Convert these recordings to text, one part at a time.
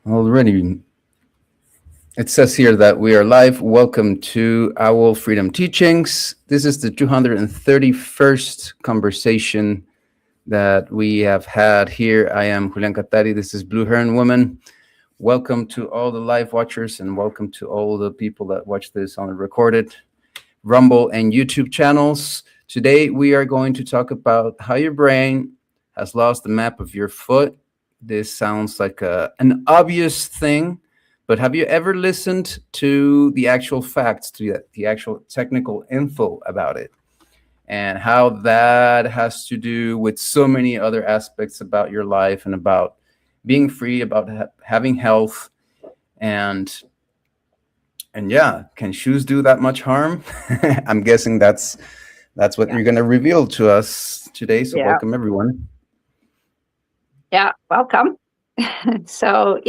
Already, it says here that we are live. Welcome to Owl Freedom Teachings. This is the 231st conversation that we have had here. I am Julian Catari. This is Blue Heron Woman. Welcome to all the live watchers and welcome to all the people that watch this on the recorded Rumble and YouTube channels. Today, we are going to talk about how your brain has lost the map of your foot. This sounds like an obvious thing, but have you ever listened to the actual facts, to the actual technical info about it, and how that has to do with so many other aspects about your life and about being free, about having health, and yeah, can shoes do that much harm? I'm guessing that's what you're going to reveal to us today. So welcome, everyone. Yeah, welcome. So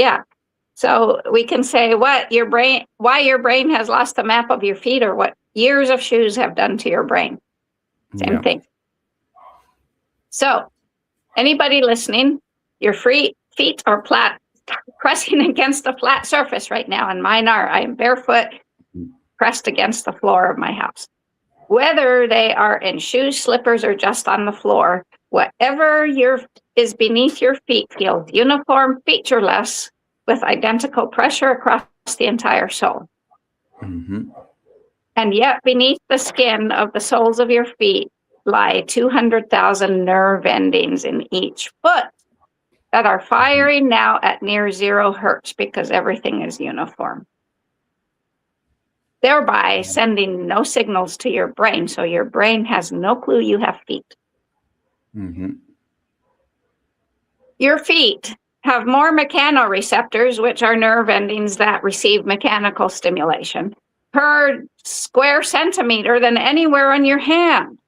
we can say why your brain has lost the map of your feet, or what years of shoes have done to your brain. Same thing. So anybody listening, your feet are pressing against a flat surface right now, and mine are. I am barefoot, pressed against the floor of my house. Whether they are in shoes, slippers, or just on the floor, whatever is beneath your feet feels uniform, featureless, with identical pressure across the entire sole. Mm-hmm. And yet beneath the skin of the soles of your feet lie 200,000 nerve endings in each foot that are firing now at near 0 hertz because everything is uniform, thereby sending no signals to your brain, so your brain has no clue you have feet. Mm-hmm. Your feet have more mechanoreceptors, which are nerve endings that receive mechanical stimulation, per square centimeter than anywhere on your hand.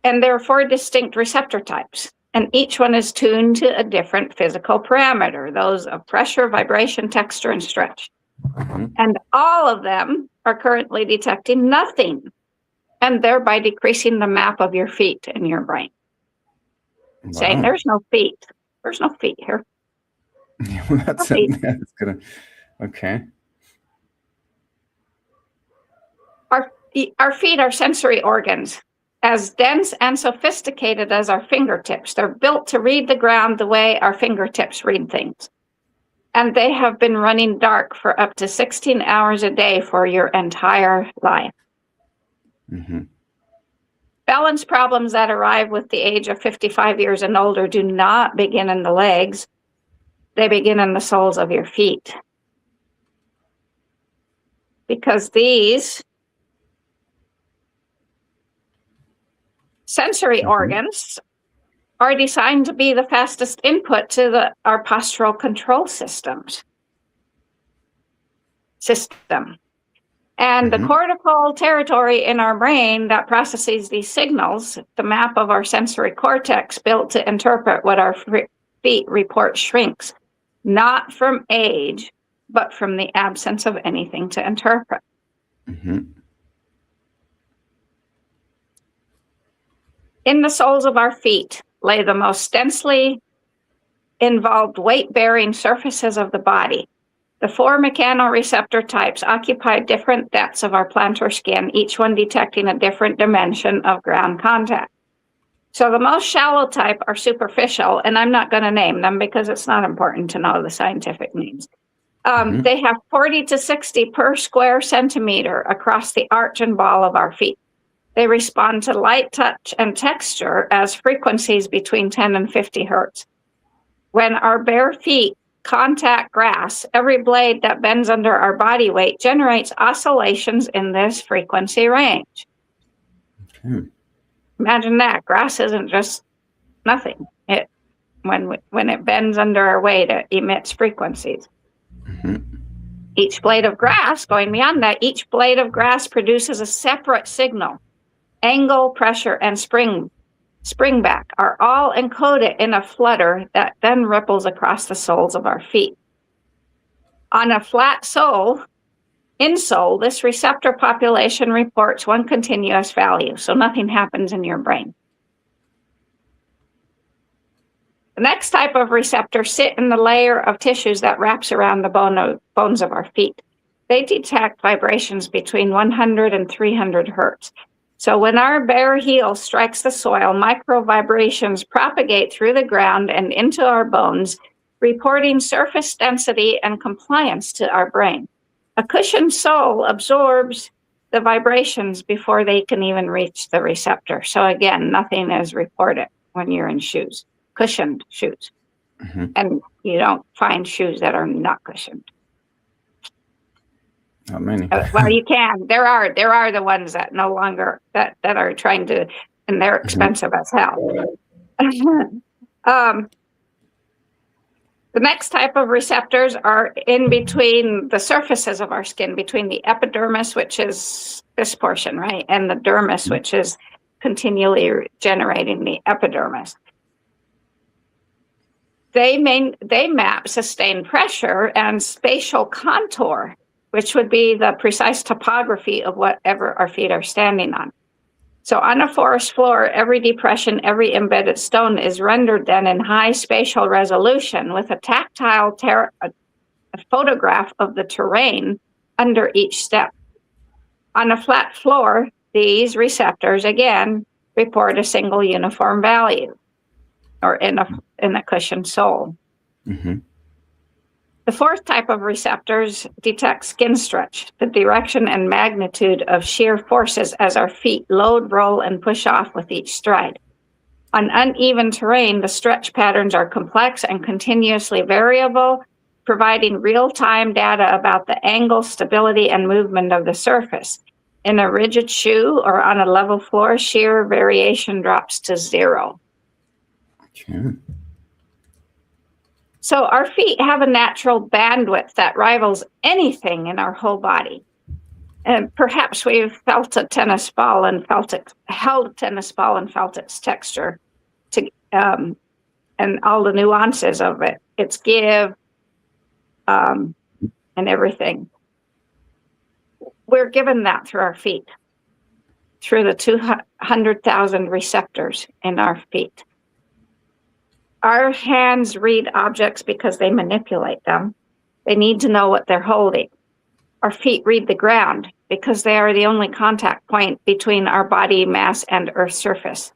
And there are 4 distinct receptor types, and each one is tuned to a different physical parameter, those of pressure, vibration, texture, and stretch. Mm-hmm. And all of them are currently detecting nothing, and thereby decreasing the map of your feet in your brain. Wow. Saying there's no feet. There's no feet here. That's gonna. Okay. Our feet are sensory organs, as dense and sophisticated as our fingertips. They're built to read the ground the way our fingertips read things. And they have been running dark for up to 16 hours a day for your entire life. Mm-hmm. Balance problems that arrive with the age of 55 years and older do not begin in the legs. They begin in the soles of your feet. Because these sensory organs are designed to be the fastest input to our postural control system. And the cortical territory in our brain that processes these signals, the map of our sensory cortex built to interpret what our feet report, shrinks, not from age, but from the absence of anything to interpret. Mm-hmm. In the soles of our feet lay the most densely involved weight-bearing surfaces of the body. The 4 mechanoreceptor types occupy different depths of our plantar skin, each one detecting a different dimension of ground contact. So the most shallow type are superficial, and I'm not going to name them because it's not important to know the scientific names. They have 40 to 60 per square centimeter across the arch and ball of our feet. They respond to light, touch, and texture as frequencies between 10 and 50 hertz. When our bare feet contact grass, every blade that bends under our body weight generates oscillations in this frequency range. Okay. Imagine that. Grass isn't just nothing. When it bends under our weight, it emits frequencies. Mm-hmm. Each blade of grass, going beyond that, each blade of grass produces a separate signal. Angle, pressure, and spring back are all encoded in a flutter that then ripples across the soles of our feet. On a flat insole, this receptor population reports one continuous value, so nothing happens in your brain. The next type of receptors sit in the layer of tissues that wraps around the bones of our feet. They detect vibrations between 100 and 300 hertz. So when our bare heel strikes the soil, micro vibrations propagate through the ground and into our bones, reporting surface density and compliance to our brain. A cushioned sole absorbs the vibrations before they can even reach the receptor. So again, nothing is reported when you're in shoes, cushioned shoes. Mm-hmm. And you don't find shoes that are not cushioned. Not many. Well, you can. There are the ones that no longer that are trying to, and they're expensive as hell. The next type of receptors are in between the surfaces of our skin, between the epidermis, which is this portion, right, and the dermis, which is continually generating the epidermis. They map sustained pressure and spatial contour, which would be the precise topography of whatever our feet are standing on. So on a forest floor, every depression, every embedded stone is rendered then in high spatial resolution with a tactile a photograph of the terrain under each step. On a flat floor, these receptors, again, report a single uniform value, or in a cushioned sole. Mm-hmm. The fourth type of receptors detect skin stretch, the direction and magnitude of shear forces as our feet load, roll, and push off with each stride. On uneven terrain, the stretch patterns are complex and continuously variable, providing real-time data about the angle, stability, and movement of the surface. In a rigid shoe or on a level floor, shear variation drops to 0. Okay. So our feet have a natural bandwidth that rivals anything in our whole body. And perhaps we've felt a tennis ball and held a tennis ball and felt its texture and all the nuances of it, its give, and everything. We're given that through our feet, through the 200,000 receptors in our feet. Our hands read objects because they manipulate them. They need to know what they're holding. Our feet read the ground because they are the only contact point between our body mass and Earth's surface.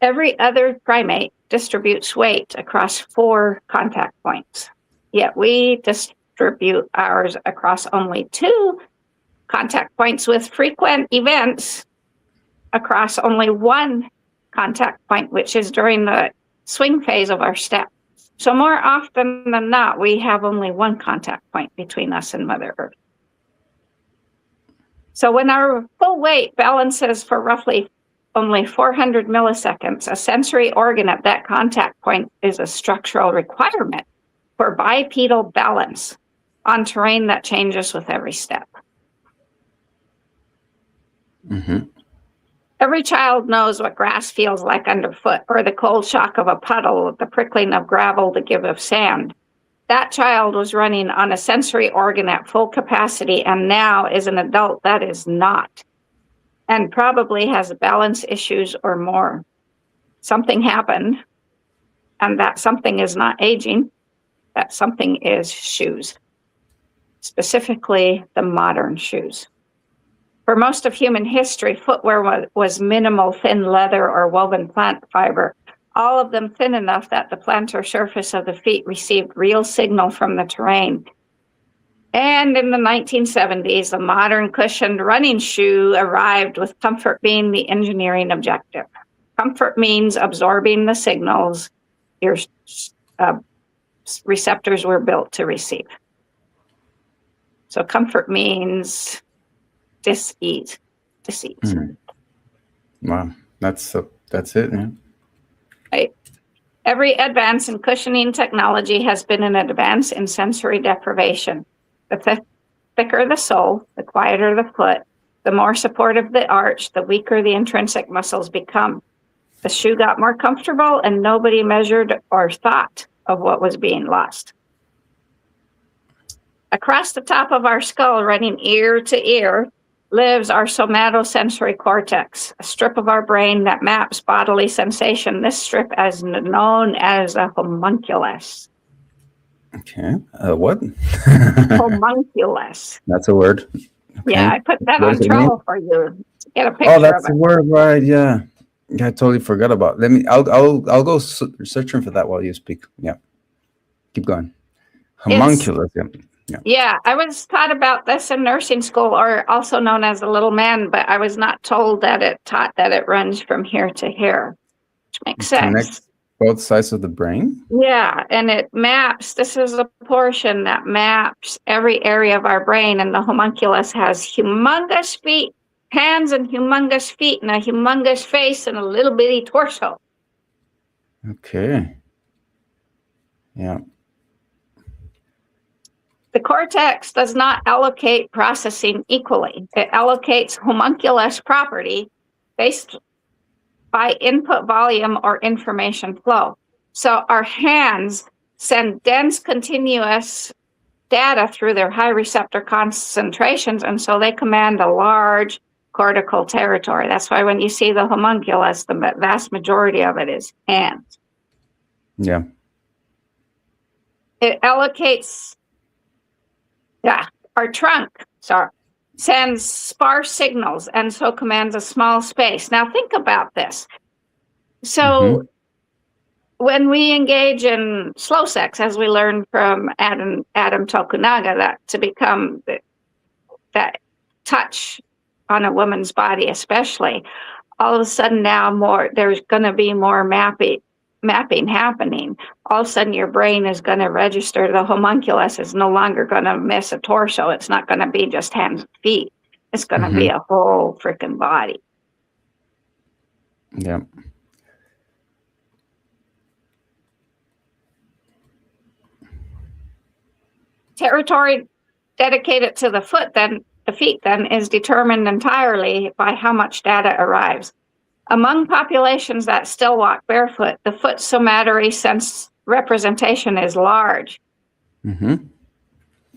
Every other primate distributes weight across 4 contact points, yet we distribute ours across only 2 contact points with frequent events across only 1 contact point, which is during the swing phase of our step. So more often than not, we have only 1 contact point between us and Mother Earth. So when our full weight balances for roughly only 400 milliseconds, a sensory organ at that contact point is a structural requirement for bipedal balance on terrain that changes with every step. Mm-hmm. Every child knows what grass feels like underfoot, or the cold shock of a puddle, the prickling of gravel, the give of sand. That child was running on a sensory organ at full capacity and now is an adult that is not, and probably has balance issues or more. Something happened, and that something is not aging. That something is shoes, specifically the modern shoes. For most of human history, footwear was minimal thin leather or woven plant fiber, all of them thin enough that the plantar surface of the feet received real signal from the terrain. And in the 1970s, the modern cushioned running shoe arrived, with comfort being the engineering objective. Comfort means absorbing the signals your receptors were built to receive. So comfort means dis-ease. Mm. Wow, that's it, man. Right. Every advance in cushioning technology has been an advance in sensory deprivation. The thicker the sole, the quieter the foot, the more supportive the arch, the weaker the intrinsic muscles become. The shoe got more comfortable and nobody measured or thought of what was being lost. Across the top of our skull, running ear to ear, lives our somatosensory cortex, a strip of our brain that maps bodily sensation. This strip is known as a homunculus. Okay. What? Homunculus. That's a word. Okay. Yeah, I put that What on does it mean? trouble for you. Get a picture Oh, of that's it. the word, right? Yeah. Yeah, I totally forgot about. Let me. I'll go searching for that while you speak. Yeah. Keep going. Homunculus. Yeah. Yeah. Yeah, I was taught about this in nursing school, or also known as the little man, but I was not told that it taught that it runs from here to here, which makes sense. Connects both sides of the brain. Yeah, and it maps. This is a portion that maps every area of our brain, and the homunculus has humongous feet, hands, and humongous feet, and a humongous face, and a little bitty torso. Okay. Yeah. The cortex does not allocate processing equally. It allocates homunculus property based by input volume or information flow. So our hands send dense continuous data through their high receptor concentrations, and so they command a large cortical territory. That's why when you see the homunculus, the vast majority of it is hands. Yeah. It allocates our trunk, sends sparse signals and so commands a small space. Now think about this. So when we engage in slow sex, as we learned from Adam Tokunaga, that to become that touch on a woman's body, especially, all of a sudden now there's going to be more mapping happening. All of a sudden your brain is going to register the homunculus is no longer going to miss a torso. It's not going to be just hands and feet. It's going to be a whole freaking body. Yeah. Territory dedicated to the feet then is determined entirely by how much data arrives. Among populations that still walk barefoot, the foot somatory sense representation is large.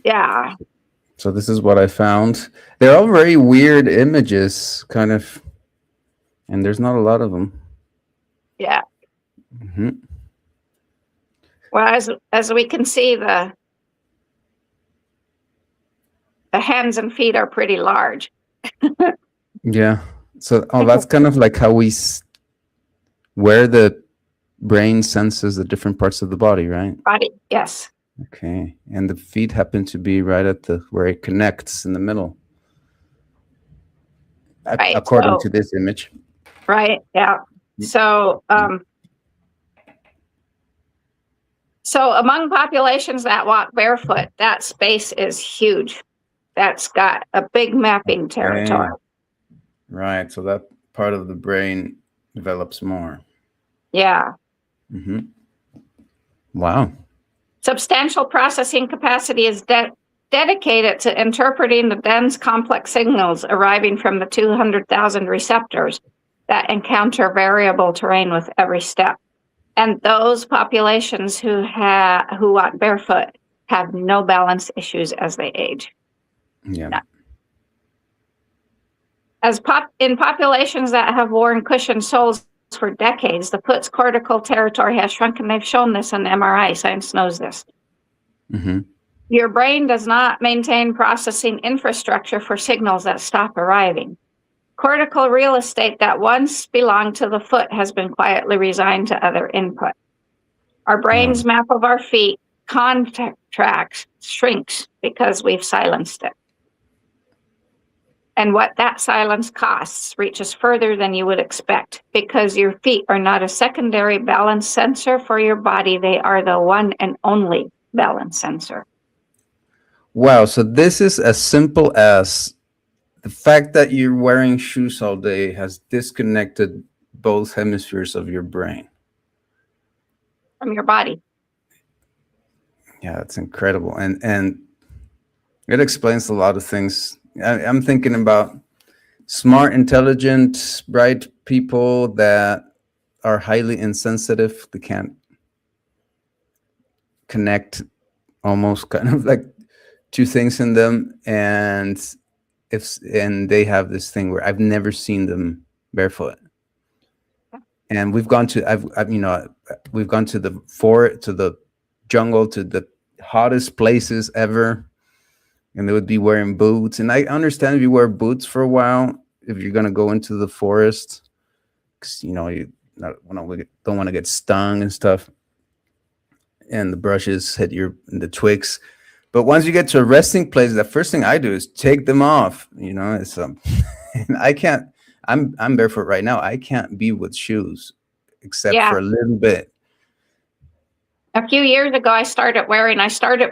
Yeah. So this is what I found. They're all very weird images, kind of, and there's not a lot of them. Yeah. Well, as we can see, the hands and feet are pretty large. Yeah. So, that's kind of like how where the brain senses the different parts of the body, right? Body, yes. Okay. And the feet happen to be right at where it connects in the middle. Right. According to this image. Right. Yeah. So, so among populations that walk barefoot, that space is huge. That's got a big mapping territory. Right. So that part of the brain develops more. Yeah. Wow. Substantial processing capacity is dedicated to interpreting the dense complex signals arriving from the 200,000 receptors that encounter variable terrain with every step. And those populations who walk barefoot have no balance issues as they age. Yeah. None. In populations that have worn cushioned soles for decades, the foot's cortical territory has shrunk, and they've shown this in MRI. Science knows this. Your brain does not maintain processing infrastructure for signals that stop arriving. Cortical real estate that once belonged to the foot has been quietly resigned to other input. Our brain's map of our feet contracts, shrinks because we've silenced it. And what that silence costs reaches further than you would expect, because your feet are not a secondary balance sensor for your body. They are the one and only balance sensor. Wow. So this is as simple as the fact that you're wearing shoes all day has disconnected both hemispheres of your brain. From your body. Yeah, that's incredible. And it explains a lot of things. I'm thinking about smart, intelligent, bright people that are highly insensitive. They can't connect almost kind of like two things in them. And and they have this thing where I've never seen them barefoot. And we've gone to we've gone to the forest, to the jungle, to the hottest places ever, and they would be wearing boots. And I understand if you wear boots for a while, if you're gonna go into the forest, because you don't want to get stung and stuff, and the brushes hit the twigs. But once you get to a resting place, the first thing I do is take them off. It's and I can't. I'm barefoot right now. I can't be with shoes except Yeah. for a little bit. A few years ago, I started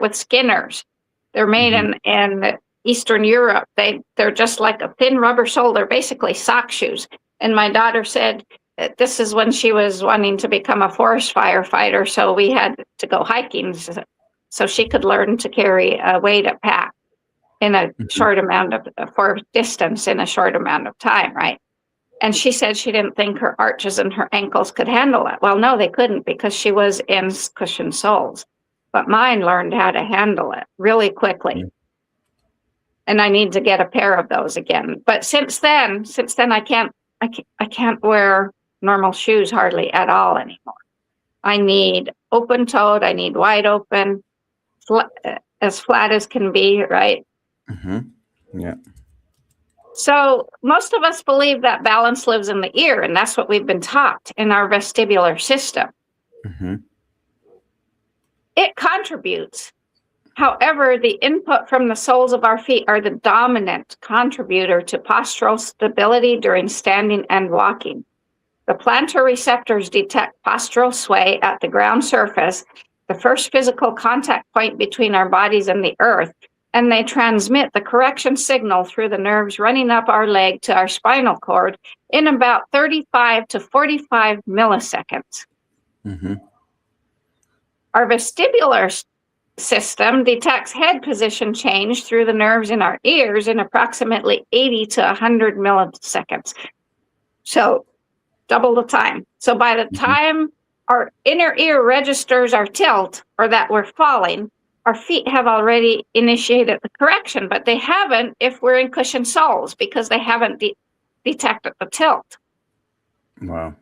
with Skinners. They're made in Eastern Europe. They're just like a thin rubber sole. They're basically sock shoes. And my daughter said that this is when she was wanting to become a forest firefighter. So we had to go hiking so she could learn to carry a weighted pack in a short amount for distance in a short amount of time, right? And she said she didn't think her arches and her ankles could handle it. Well, no, they couldn't, because she was in cushioned soles. But mine learned how to handle it really quickly. And I need to get a pair of those again. But since then I can't wear normal shoes hardly at all anymore. I need open-toed, I need wide open, as flat as can be, right? Yeah. So most of us believe that balance lives in the ear, and that's what we've been taught in our vestibular system. It contributes. However, the input from the soles of our feet are the dominant contributor to postural stability during standing and walking. The plantar receptors detect postural sway at the ground surface, the first physical contact point between our bodies and the earth, and they transmit the correction signal through the nerves running up our leg to our spinal cord in about 35 to 45 milliseconds. Our vestibular system detects head position change through the nerves in our ears in approximately 80 to 100 milliseconds. So double the time. So by the time our inner ear registers our tilt, or that we're falling, our feet have already initiated the correction, but they haven't if we're in cushioned soles, because they haven't detected the tilt. Wow.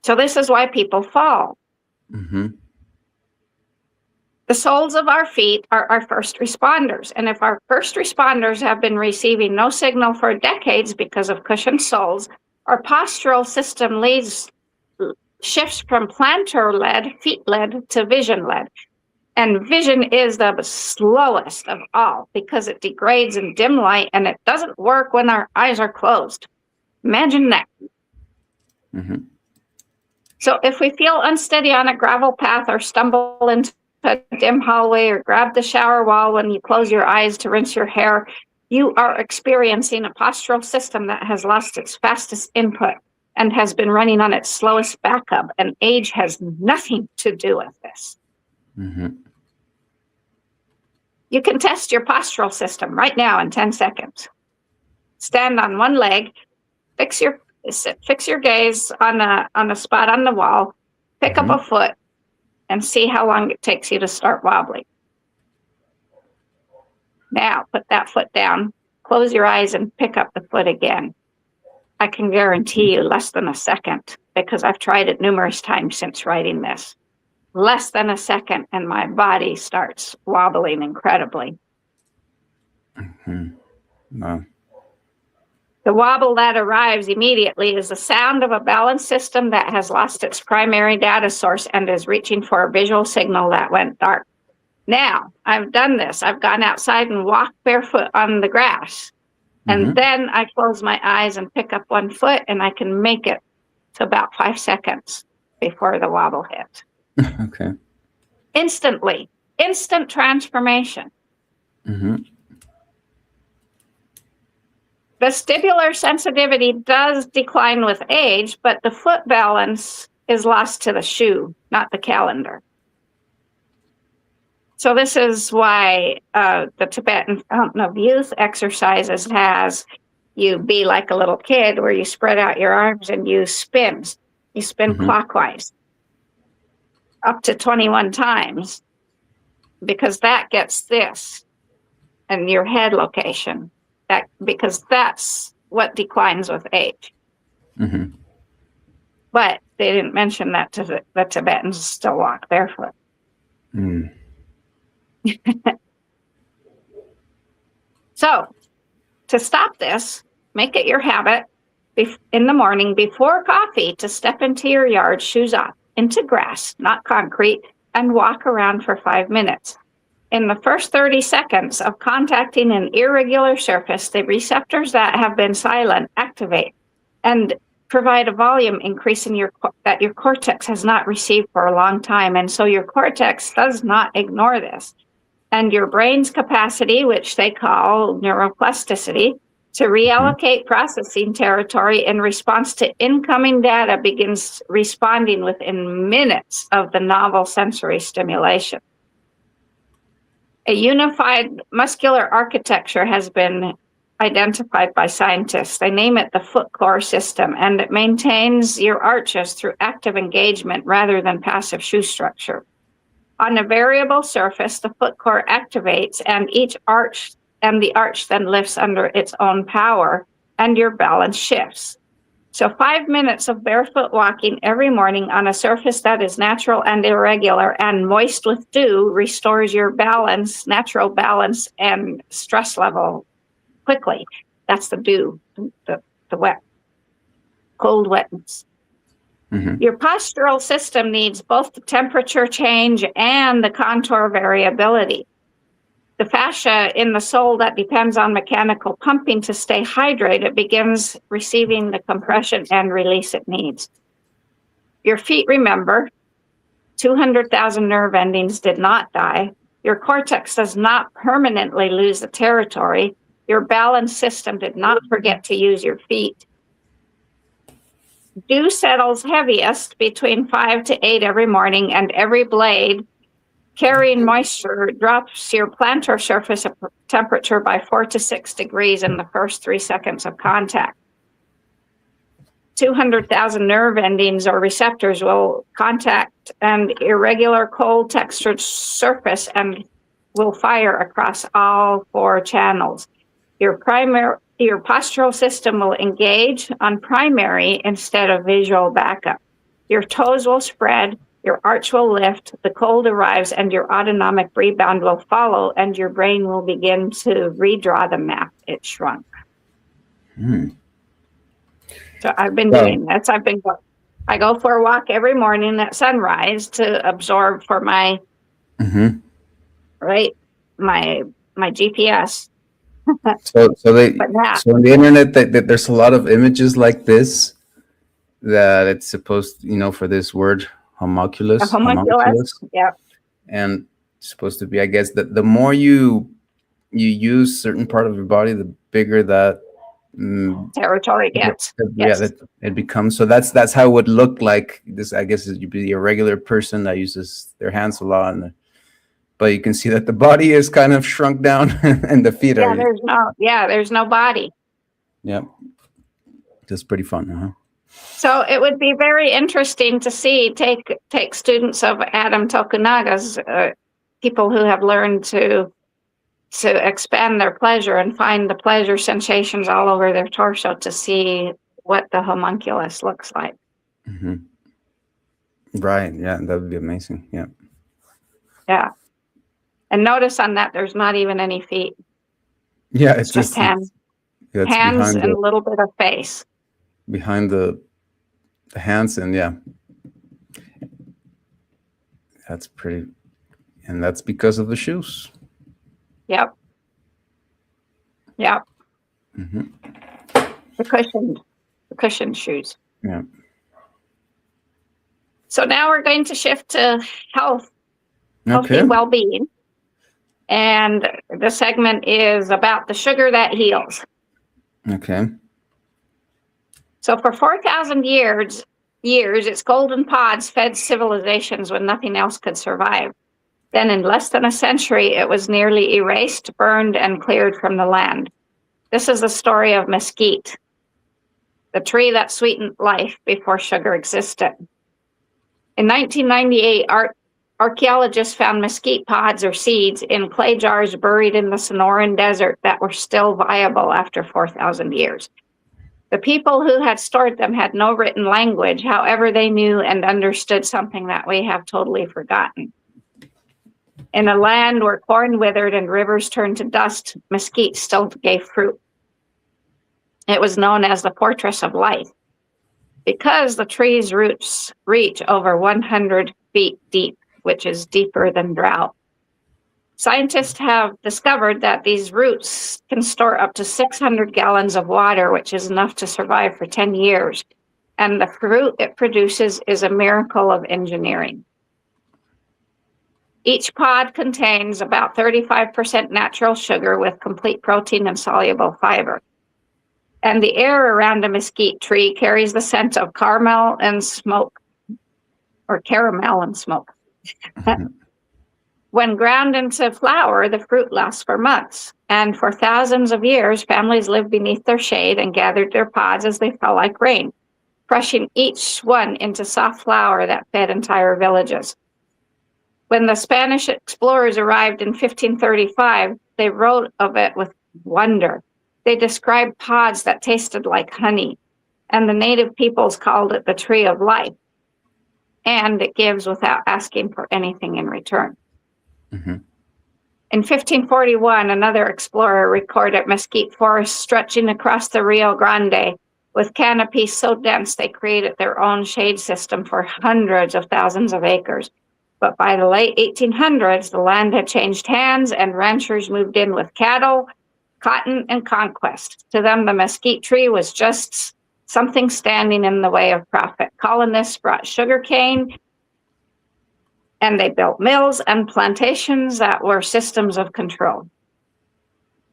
So this is why people fall. The soles of our feet are our first responders. And if our first responders have been receiving no signal for decades because of cushioned soles, our postural system shifts from plantar-led, feet-led, to vision-led. And vision is the slowest of all because it degrades in dim light, and it doesn't work when our eyes are closed. Imagine that. So if we feel unsteady on a gravel path, or stumble into a dim hallway, or grab the shower wall when you close your eyes to rinse your hair, you are experiencing a postural system that has lost its fastest input and has been running on its slowest backup, and age has nothing to do with this. You can test your postural system right now in 10 seconds. Stand on one leg, fix your gaze on a spot on the wall, pick up a foot, and see how long it takes you to start wobbling. Now, put that foot down, close your eyes, and pick up the foot again. I can guarantee you less than a second, because I've tried it numerous times since writing this. Less than a second, and my body starts wobbling incredibly. Wow. The wobble that arrives immediately is the sound of a balanced system that has lost its primary data source and is reaching for a visual signal that went dark. Now, I've done this. I've gone outside and walked barefoot on the grass. And then I close my eyes and pick up one foot, and I can make it to about 5 seconds before the wobble hits. Okay. Instantly. Instant transformation. Vestibular sensitivity does decline with age, but the foot balance is lost to the shoe, not the calendar. So this is why the Tibetan Fountain of Youth exercises has you be like a little kid, where you spread out your arms and you spin. You spin clockwise up to 21 times, because that gets this and your head location. that because that's what declines with age. Mm-hmm. But they didn't mention that the Tibetans still walk barefoot. Mm. So, to stop this, make it your habit in the morning before coffee to step into your yard, shoes off, into grass, not concrete, and walk around for 5 minutes. In the first 30 seconds of contacting an irregular surface, the receptors that have been silent activate and provide a volume increase in that your cortex has not received for a long time. And so your cortex does not ignore this. And your brain's capacity, which they call neuroplasticity, to reallocate processing territory in response to incoming data begins responding within minutes of the novel sensory stimulation. A unified muscular architecture has been identified by scientists. They name it the foot core system, and it maintains your arches through active engagement rather than passive shoe structure. On a variable surface, the foot core activates, and the arch then lifts under its own power, and your balance shifts. So 5 minutes of barefoot walking every morning on a surface that is natural and irregular and moist with dew restores your balance, natural balance, and stress level quickly. That's the dew, the wet, cold wetness. Mm-hmm. Your postural system needs both the temperature change and the contour variability. The fascia in the sole that depends on mechanical pumping to stay hydrated begins receiving the compression and release it needs. Your feet, remember, 200,000 nerve endings did not die. Your cortex does not permanently lose the territory. Your balance system did not forget to use your feet. Dew settles heaviest between 5 to 8 every morning, and every blade carrying moisture drops your plantar surface temperature by 4 to 6 degrees in the first 3 seconds of contact. 200,000 nerve endings or receptors will contact an irregular cold textured surface and will fire across all 4 channels. Your postural system will engage on primary instead of visual backup. Your toes will spread, your arch will lift, the cold arrives, and your autonomic rebound will follow, and your brain will begin to redraw the map it shrunk. So I've been doing this. I go for a walk every morning at sunrise to absorb for my my GPS. So on the internet, there's a lot of images like this that it's supposed, for this word homunculus. Yeah. And it's supposed to be, I guess, that the more you use certain part of your body, the bigger that territory gets. It becomes. So that's how it would look like. This, I guess, you'd be a regular person that uses their hands a lot, but you can see that the body is kind of shrunk down, and the feet are. There's no body. Yeah, that's pretty fun, So it would be very interesting to see take students of Adam Tokunaga's people who have learned to expand their pleasure and find the pleasure sensations all over their torso to see what the homunculus looks like. Mm-hmm. Right. Yeah, that would be amazing. Yeah. Yeah. And notice on that, there's not even any feet. Yeah, it's just hands. Hands and a little bit of face. Behind the hands, and that's pretty, and that's because of the shoes. Yep. Mm-hmm. The cushioned shoes. Yeah. So now we're going to shift to healthy Okay. well-being, and the segment is about the sugar that heals. Okay. So for 4,000 years, its golden pods fed civilizations when nothing else could survive. Then in less than a century, it was nearly erased, burned, and cleared from the land. This is the story of mesquite, the tree that sweetened life before sugar existed. In 1998, Art Archaeologists found mesquite pods or seeds in clay jars buried in the Sonoran Desert that were still viable after 4,000 years. The people who had stored them had no written language. However, they knew and understood something that we have totally forgotten. In a land where corn withered and rivers turned to dust, mesquite still gave fruit. It was known as the fortress of life because the tree's roots reach over 100 feet deep, which is deeper than drought. Scientists have discovered that these roots can store up to 600 gallons of water, which is enough to survive for 10 years. And the fruit it produces is a miracle of engineering. Each pod contains about 35% natural sugar with complete protein and soluble fiber. And the air around a mesquite tree carries the scent of caramel and smoke, or caramel and smoke. When ground into flour, the fruit lasts for months. And for thousands of years, families lived beneath their shade and gathered their pods as they fell like rain, crushing each one into soft flour that fed entire villages. When the Spanish explorers arrived in 1535, they wrote of it with wonder. They described pods that tasted like honey, and the native peoples called it the tree of life. And it gives without asking for anything in return. Mm-hmm. In 1541, another explorer recorded mesquite forests stretching across the Rio Grande with canopies so dense they created their own shade system for hundreds of thousands of acres. But by the late 1800s, the land had changed hands and ranchers moved in with cattle, cotton, and conquest. To them, the mesquite tree was just something standing in the way of profit. Colonists brought sugarcane, and they built mills and plantations that were systems of control.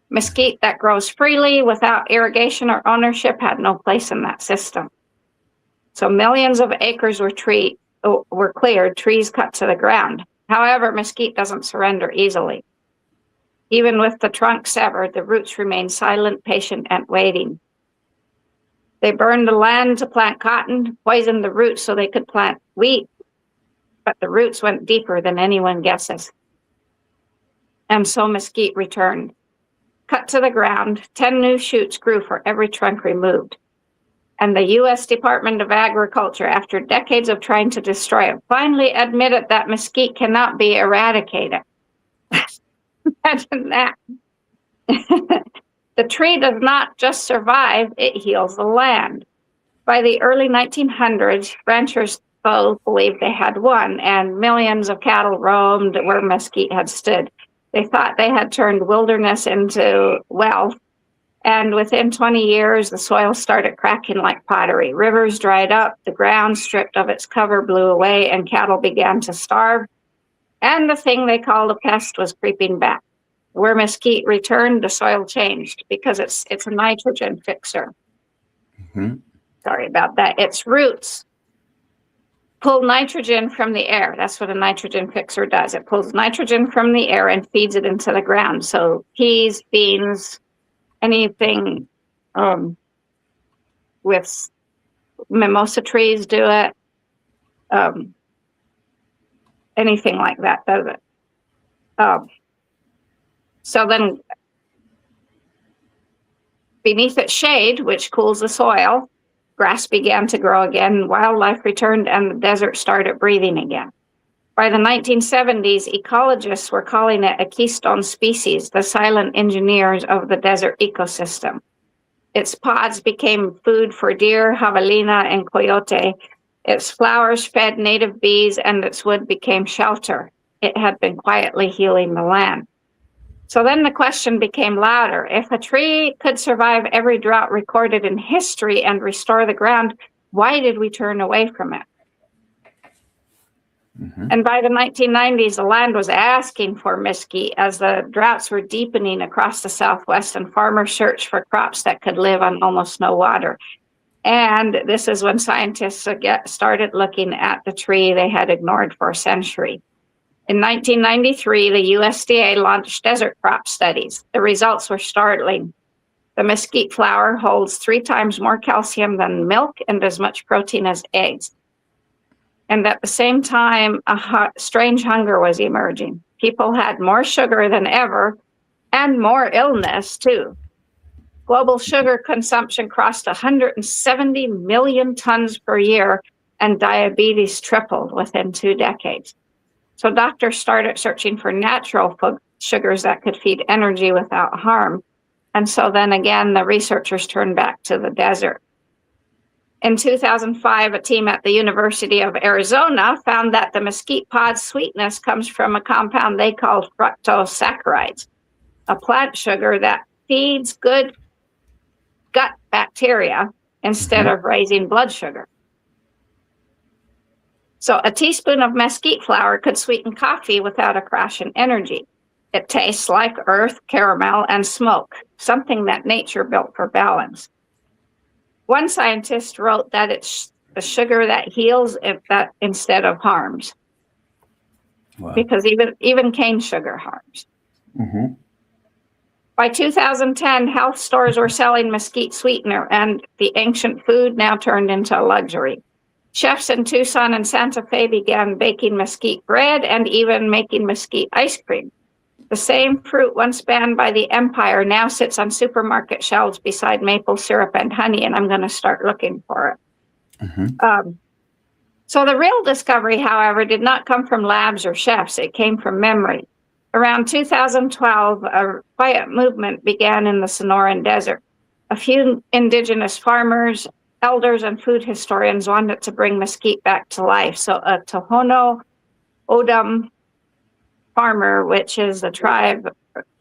Mesquite that grows freely without irrigation or ownership had no place in that system. So millions of acres were cleared, trees cut to the ground. However, mesquite doesn't surrender easily. Even with the trunk severed, the roots remain silent, patient, and waiting. They burned the land to plant cotton, poisoned the roots so they could plant wheat, but the roots went deeper than anyone guesses. And so mesquite returned. Cut to the ground, 10 new shoots grew for every trunk removed. And the U.S. Department of Agriculture, after decades of trying to destroy it, finally admitted that mesquite cannot be eradicated. Imagine that. The tree does not just survive, it heals the land. By the early 1900s, ranchers both believed they had won, and millions of cattle roamed where mesquite had stood. They thought they had turned wilderness into wealth, and within 20 years, the soil started cracking like pottery. Rivers dried up, the ground stripped of its cover blew away, and cattle began to starve. And the thing they called a pest was creeping back. Where mesquite returned, the soil changed because it's a nitrogen fixer. Mm-hmm. Sorry about that. Its roots pull nitrogen from the air. That's what a nitrogen fixer does. It pulls nitrogen from the air and feeds it into the ground. So peas, beans, anything with mimosa trees do it. Anything like that does it. So then beneath its shade, which cools the soil, grass began to grow again, wildlife returned, and the desert started breathing again. By the 1970s, ecologists were calling it a keystone species, the silent engineers of the desert ecosystem. Its pods became food for deer, javelina, and coyote. Its flowers fed native bees, and its wood became shelter. It had been quietly healing the land. So then the question became louder. If a tree could survive every drought recorded in history and restore the ground, why did we turn away from it? Mm-hmm. And by the 1990s, the land was asking for mesquite as the droughts were deepening across the Southwest and farmers searched for crops that could live on almost no water. And this is when scientists started looking at the tree they had ignored for a century. In 1993, the USDA launched desert crop studies. The results were startling. The mesquite flower holds 3 times more calcium than milk and as much protein as eggs. And at the same time, strange hunger was emerging. People had more sugar than ever and more illness too. Global sugar consumption crossed 170 million tons per year, and diabetes tripled within 2 decades. So doctors started searching for natural sugars that could feed energy without harm. And so then again, the researchers turned back to the desert. In 2005, a team at the University of Arizona found that the mesquite pod's sweetness comes from a compound they called fructosaccharides, a plant sugar that feeds good gut bacteria instead of raising blood sugar. So a teaspoon of mesquite flower could sweeten coffee without a crash in energy. It tastes like earth, caramel, and smoke, something that nature built for balance. One scientist wrote that it's the sugar that heals that instead of harms. Wow. Because even cane sugar harms. Mm-hmm. By 2010, health stores were selling mesquite sweetener, and the ancient food now turned into a luxury. Chefs in Tucson and Santa Fe began baking mesquite bread and even making mesquite ice cream. The same fruit once banned by the empire now sits on supermarket shelves beside maple syrup and honey, and I'm going to start looking for it. Mm-hmm. So the real discovery, however, did not come from labs or chefs. It came from memory. Around 2012, a quiet movement began in the Sonoran Desert. A few indigenous farmers, elders, and food historians wanted to bring mesquite back to life. So a Tohono O'odham farmer, which is a tribe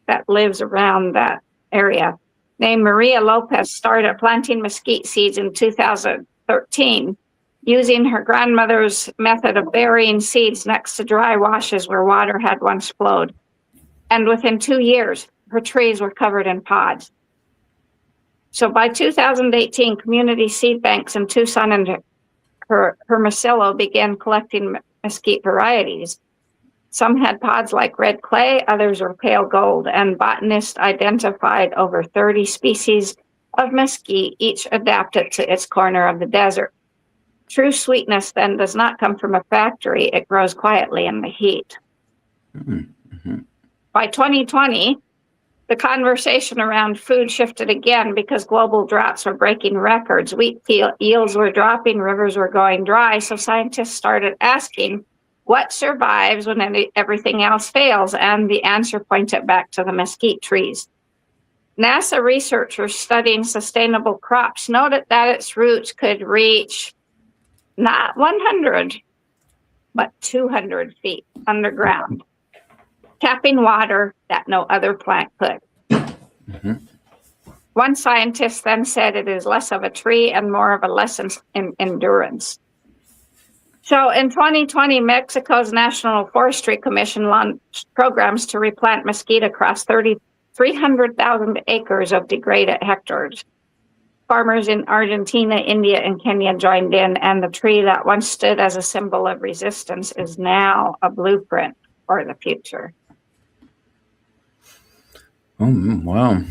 that lives around that area, named Maria Lopez, started planting mesquite seeds in 2013, using her grandmother's method of burying seeds next to dry washes where water had once flowed. And within 2 years, her trees were covered in pods. So by 2018, community seed banks in Tucson and Hermosillo began collecting mesquite varieties. Some had pods like red clay, others were pale gold, and botanists identified over 30 species of mesquite, each adapted to its corner of the desert. True sweetness then does not come from a factory, it grows quietly in the heat. Mm-hmm. By 2020, the conversation around food shifted again because global droughts were breaking records. Wheat yields were dropping, rivers were going dry, so scientists started asking, what survives when everything else fails? And the answer pointed back to the mesquite trees. NASA researchers studying sustainable crops noted that its roots could reach not 100, but 200 feet underground, tapping water that no other plant could. Mm-hmm. One scientist then said it is less of a tree and more of a lesson in endurance. So in 2020, Mexico's National Forestry Commission launched programs to replant mesquite across 300,000 acres of degraded hectares. Farmers in Argentina, India, and Kenya joined in, and the tree that once stood as a symbol of resistance is now a blueprint for the future. Oh, wow.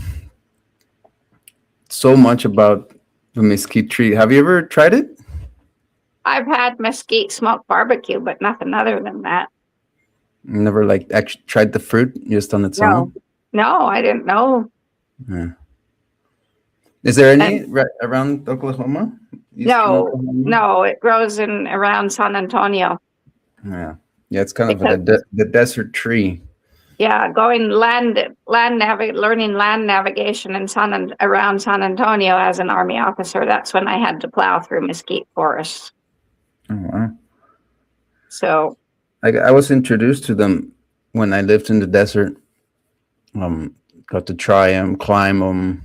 So much about the mesquite tree. Have you ever tried it? I've had mesquite smoked barbecue, but nothing other than that. Never actually tried the fruit just on its own? No, I didn't know. Yeah. Is there any around Oklahoma? No, it grows around San Antonio. Yeah, it's kind of the desert tree. Yeah, going learning land navigation around San Antonio as an Army officer. That's when I had to plow through mesquite forests. Oh, wow. So I was introduced to them when I lived in the desert. Got to try them, climb them.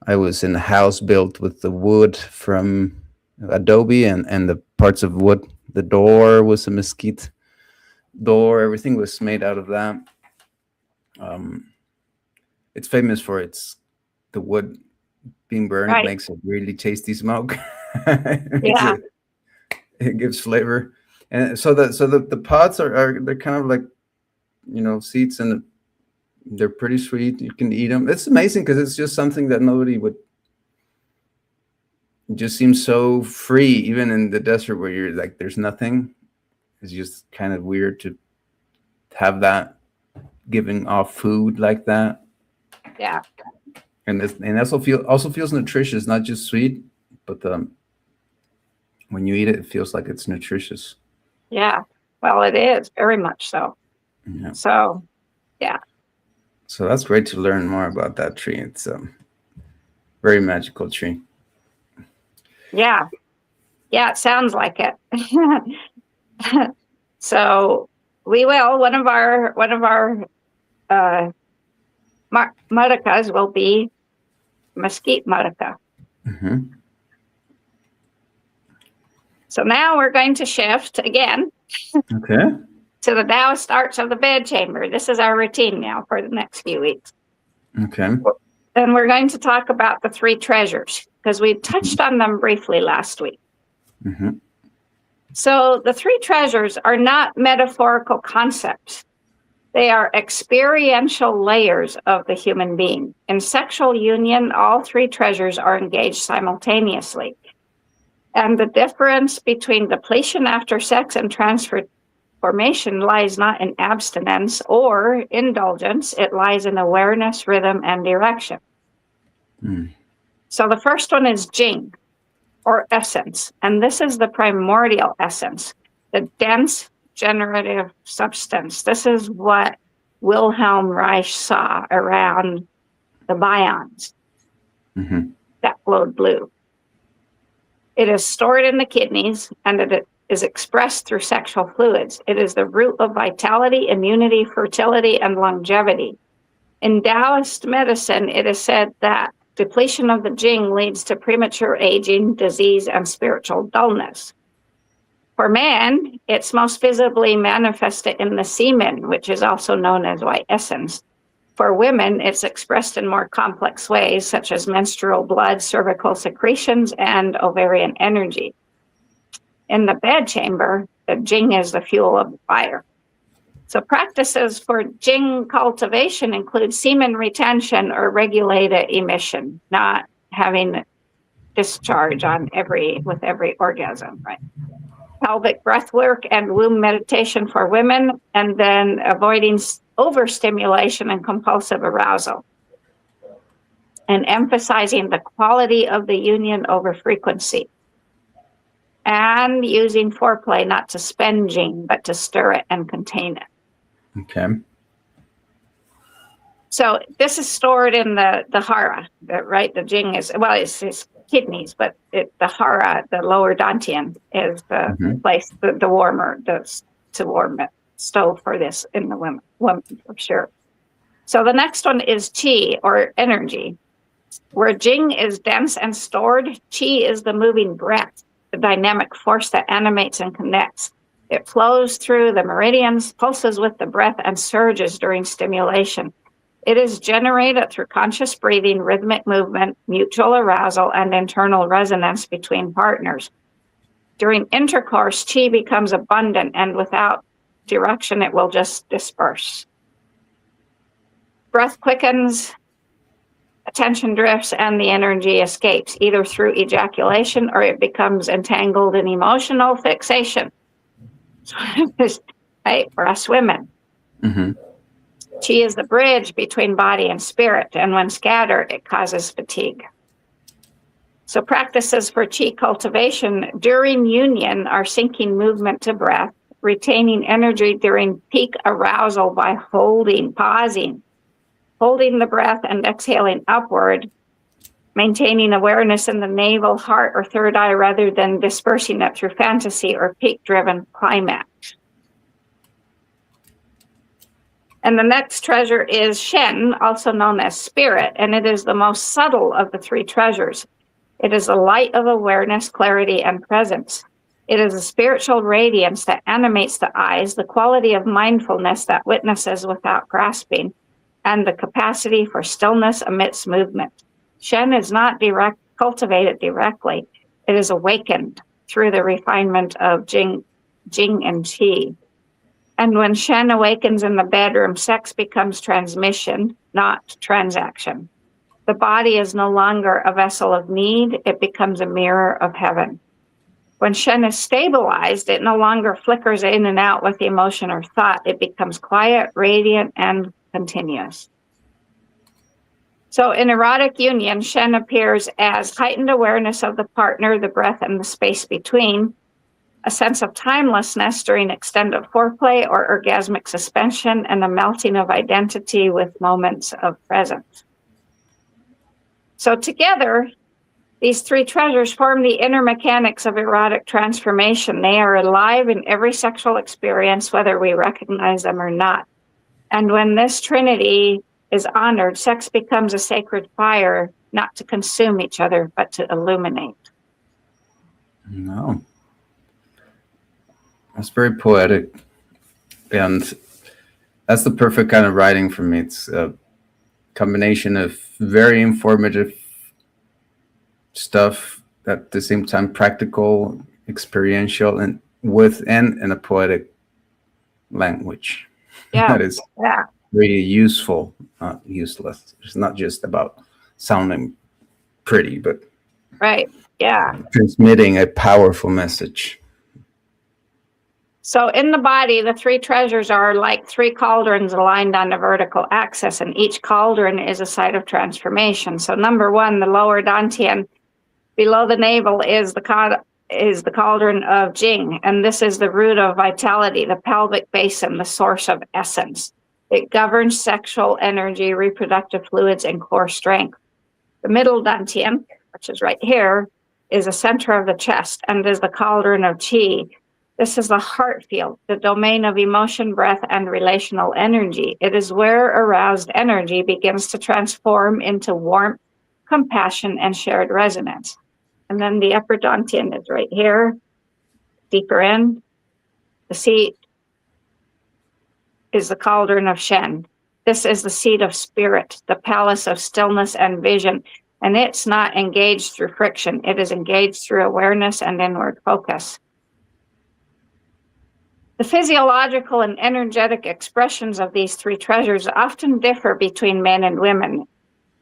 I was in a house built with the wood from adobe and the parts of wood. The door was a mesquite door. Everything was made out of that. It's famous for the wood being burned. Right. It makes a really tasty smoke. Yeah. It gives flavor. And so the pods they're kind of like, seeds, and they're pretty sweet. You can eat them. It's amazing because it's just something that nobody would it just seems so free, even in the desert where you're like, there's nothing. It's just kind of weird to have that giving off food like that. Yeah. And also feels nutritious, not just sweet, but when you eat it, it feels like it's nutritious. Yeah. Well, it is very much so. Yeah. So, yeah. So that's great to learn more about that tree. It's a very magical tree. Yeah. Yeah, it sounds like it. So we will, one of our mudocas will be mesquite mudoca. Mm-hmm. So now we're going to shift again Okay. to the Taoist arts of the bedchamber. This is our routine now for the next few weeks. Okay. And we're going to talk about the three treasures because we touched on them briefly last week. Mm-hmm. So the three treasures are not metaphorical concepts. They are experiential layers of the human being. In sexual union, all three treasures are engaged simultaneously. And the difference between depletion after sex and transformation lies not in abstinence or indulgence. It lies in awareness, rhythm, and direction. Mm. So the first one is Jing, or essence. And this is the primordial essence, the dense generative substance. This is what Wilhelm Reich saw around the bions that glowed blue. It is stored in the kidneys and it is expressed through sexual fluids. It is the root of vitality, immunity, fertility, and longevity. In Taoist medicine, it is said that depletion of the Jing leads to premature aging, disease, and spiritual dullness. For man, it's most visibly manifested in the semen, which is also known as white essence. For women, it's expressed in more complex ways, such as menstrual blood, cervical secretions, and ovarian energy. In the bedchamber, the Jing is the fuel of the fire. So practices for Jing cultivation include semen retention or regulated emission, not having discharge with every orgasm, right? Pelvic breath work and womb meditation for women, and then avoiding overstimulation and compulsive arousal. And emphasizing the quality of the union over frequency. And using foreplay not to spend Jing, but to stir it and contain it. Okay. So this is stored in the hara, right? The Jing is, well, it's kidneys, but the hara, the lower dantian, is the place, the warmer, to warm it, stove for this in the women for sure. So the next one is Qi, or energy. Where Jing is dense and stored, Qi is the moving breath, the dynamic force that animates and connects. It flows through the meridians, pulses with the breath, and surges during stimulation. It is generated through conscious breathing, rhythmic movement, mutual arousal, and internal resonance between partners. During intercourse, Qi becomes abundant, and without direction, it will just disperse. Breath quickens, attention drifts, and the energy escapes, either through ejaculation or it becomes entangled in emotional fixation. Right, for us women. Qi is the bridge between body and spirit, and when scattered, it causes fatigue. So practices for Qi cultivation during union are syncing movement to breath, retaining energy during peak arousal by pausing, holding the breath and exhaling upward, maintaining awareness in the navel, heart, or third eye rather than dispersing it through fantasy or peak-driven climax. And the next treasure is Shen, also known as spirit, and it is the most subtle of the three treasures. It is a light of awareness, clarity, and presence. It is a spiritual radiance that animates the eyes, the quality of mindfulness that witnesses without grasping, and the capacity for stillness amidst movement. Shen is not cultivated directly. It is awakened through the refinement of Jing and Qi. And when Shen awakens in the bedroom, sex becomes transmission, not transaction. The body is no longer a vessel of need, it becomes a mirror of heaven. When Shen is stabilized, it no longer flickers in and out with emotion or thought. It becomes quiet, radiant, and continuous. So in erotic union, Shen appears as heightened awareness of the partner, the breath, and the space between, a sense of timelessness during extended foreplay or orgasmic suspension, and a melting of identity with moments of presence. So together, these three treasures form the inner mechanics of erotic transformation. They are alive in every sexual experience, whether we recognize them or not. And when this trinity is honored, sex becomes a sacred fire, not to consume each other, but to illuminate. No. That's very poetic. And that's the perfect kind of writing for me. It's a combination of very informative stuff, at the same time practical, experiential, and within in a poetic language. Yeah. That is really useful, not useless. It's not just about sounding pretty, but right. Yeah. transmitting a powerful message. So in the body, the three treasures are like three cauldrons aligned on a vertical axis, and each cauldron is a site of transformation. So number one, the lower dantian, below the navel, is the cauldron of Jing, and this is the root of vitality, the pelvic basin, the source of essence. It governs sexual energy, reproductive fluids, and core strength. The middle dantian, which is right here, is the center of the chest and is the cauldron of Qi. This is the heart field, the domain of emotion, breath, and relational energy. It is where aroused energy begins to transform into warmth, compassion, and shared resonance. And then the upper dantian is right here, deeper in. The seat is the cauldron of Shen. This is the seat of spirit, the palace of stillness and vision. And it's not engaged through friction. It is engaged through awareness and inward focus. The physiological and energetic expressions of these three treasures often differ between men and women.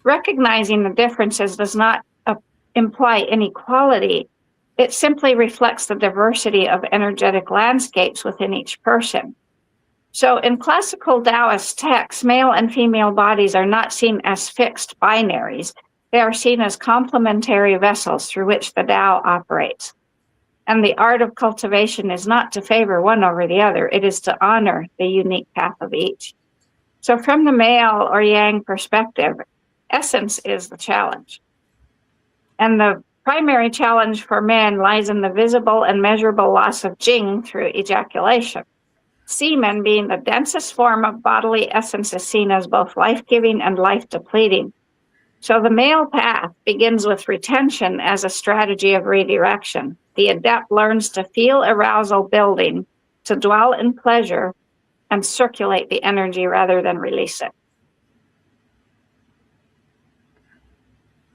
Recognizing the differences does not imply inequality. It simply reflects the diversity of energetic landscapes within each person. So in classical Taoist texts, male and female bodies are not seen as fixed binaries. They are seen as complementary vessels through which the Tao operates. And the art of cultivation is not to favor one over the other. It is to honor the unique path of each. So from the male or yang perspective, essence is the challenge. And the primary challenge for men lies in the visible and measurable loss of Jing through ejaculation. Semen, being the densest form of bodily essence, is seen as both life-giving and life-depleting. So the male path begins with retention as a strategy of redirection. The adept learns to feel arousal building, to dwell in pleasure, and circulate the energy rather than release it.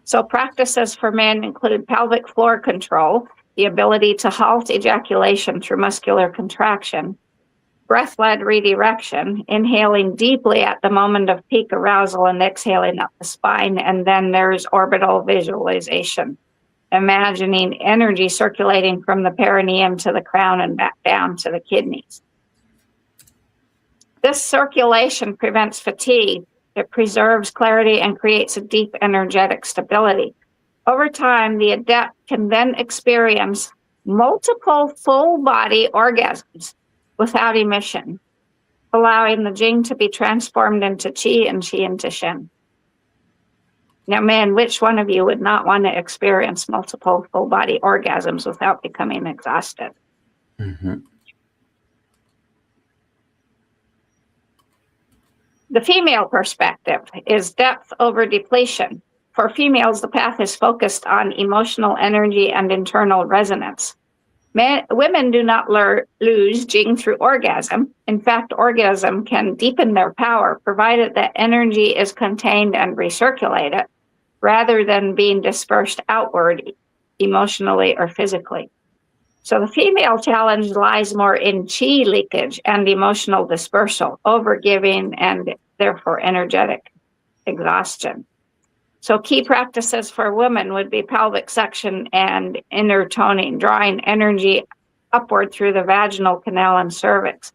So practices for men include pelvic floor control, the ability to halt ejaculation through muscular contraction, breath-led redirection, inhaling deeply at the moment of peak arousal and exhaling up the spine. And then there's orbital visualization, imagining energy circulating from the perineum to the crown and back down to the kidneys. This circulation prevents fatigue. It preserves clarity and creates a deep energetic stability. Over time, the adept can then experience multiple full-body orgasms without emission, allowing the Jing to be transformed into Qi and Qi into Shen. Now, man, which one of you would not want to experience multiple full-body orgasms without becoming exhausted? Mm-hmm. The female perspective is depth over depletion. For females, the path is focused on emotional energy and internal resonance. Women do not lose Jing through orgasm. In fact, orgasm can deepen their power, provided that energy is contained and recirculated, rather than being dispersed outward emotionally or physically. So the female challenge lies more in Qi leakage and emotional dispersal, overgiving, and therefore energetic exhaustion. So key practices for women would be pelvic suction and inner toning, drawing energy upward through the vaginal canal and cervix,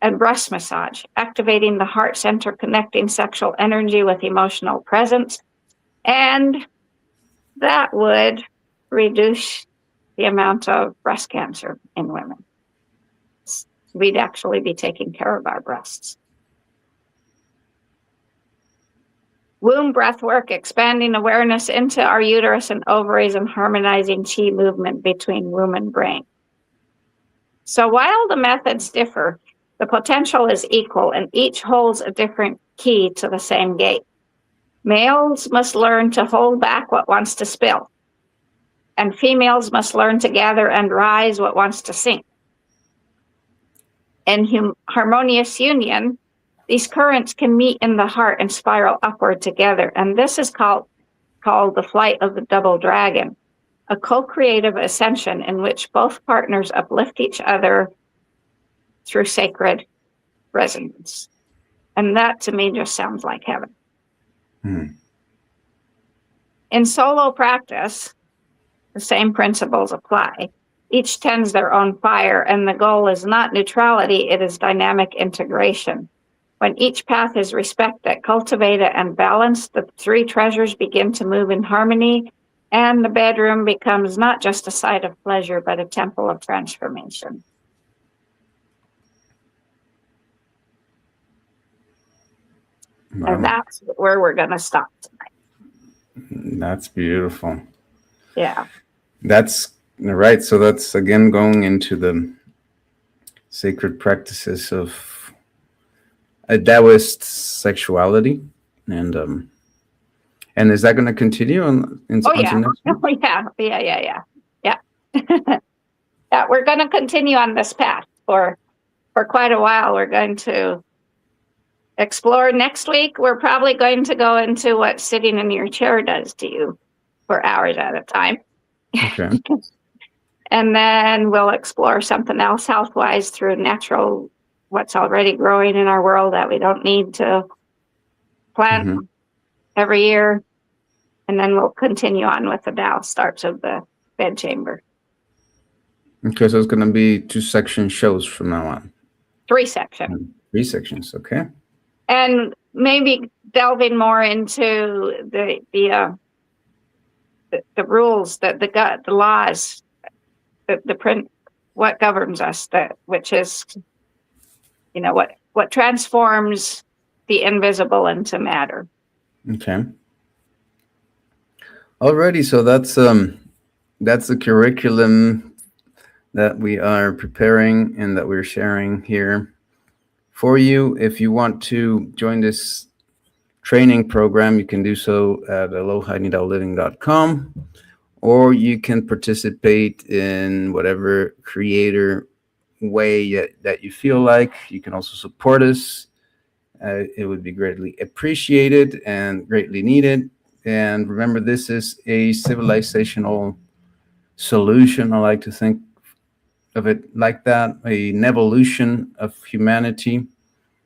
and breast massage, activating the heart center, connecting sexual energy with emotional presence. And that would reduce the amount of breast cancer in women. We'd actually be taking care of our breasts. Womb breath work, expanding awareness into our uterus and ovaries and harmonizing chi movement between womb and brain. So while the methods differ, the potential is equal and each holds a different key to the same gate. Males must learn to hold back what wants to spill, and females must learn to gather and rise what wants to sink. In harmonious union, these currents can meet in the heart and spiral upward together, and this is called the flight of the double dragon, a co-creative ascension in which both partners uplift each other through sacred resonance. And that to me just sounds like heaven. In solo practice, the same principles apply. Each tends their own fire, and the goal is not neutrality, it is dynamic integration. When each path is respected, cultivated, and balanced, the three treasures begin to move in harmony, and the bedroom becomes not just a site of pleasure, but a temple of transformation. Wow. And that's where we're going to stop tonight. That's beautiful. Yeah. That's right. So that's again going into the sacred practices of a Taoist sexuality, and is that going to continue on? Oh yeah. Yeah. Yeah. We're going to continue on this path for quite a while. We're going to explore. Next week, we're probably going to go into what sitting in your chair does to you for hours at a time. Okay. And then we'll explore something else health-wise through natural, what's already growing in our world that we don't need to plant every year. And then we'll continue on with the Tao starts of the bed chamber. Okay, so it's going to be 2-section shows from now on. 3 sections. 3 sections, okay. And maybe delving more into the rules, the laws, the print, what governs us, which is, what transforms the invisible into matter. Okay. Alrighty, so that's the curriculum that we are preparing and that we're sharing here for you. If you want to join this training program, you can do so at alohanidaliving.com, or you can participate in whatever creator way that you feel like. You can also support us. It would be greatly appreciated and greatly needed. And remember, this is a civilizational solution. I like to think of it like that, an evolution of humanity.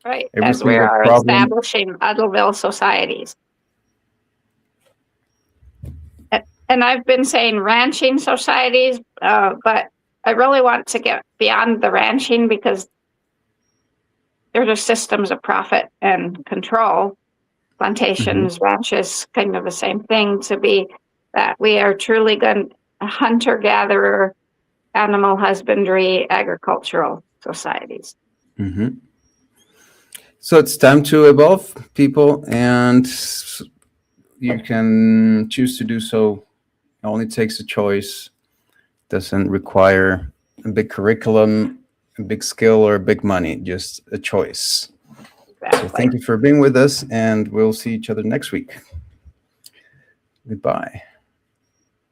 Right, as we are establishing Udalville societies. And I've been saying ranching societies, but I really want to get beyond the ranching, because there's just systems of profit and control. Plantations, ranches, kind of the same thing, to be that we are truly going hunter-gatherer, animal husbandry, agricultural societies. So it's time to evolve, people, and you can choose to do so. It only takes a choice. Doesn't require a big curriculum, a big skill, or big money, just a choice. Exactly. So thank you for being with us, and we'll see each other next week. Goodbye.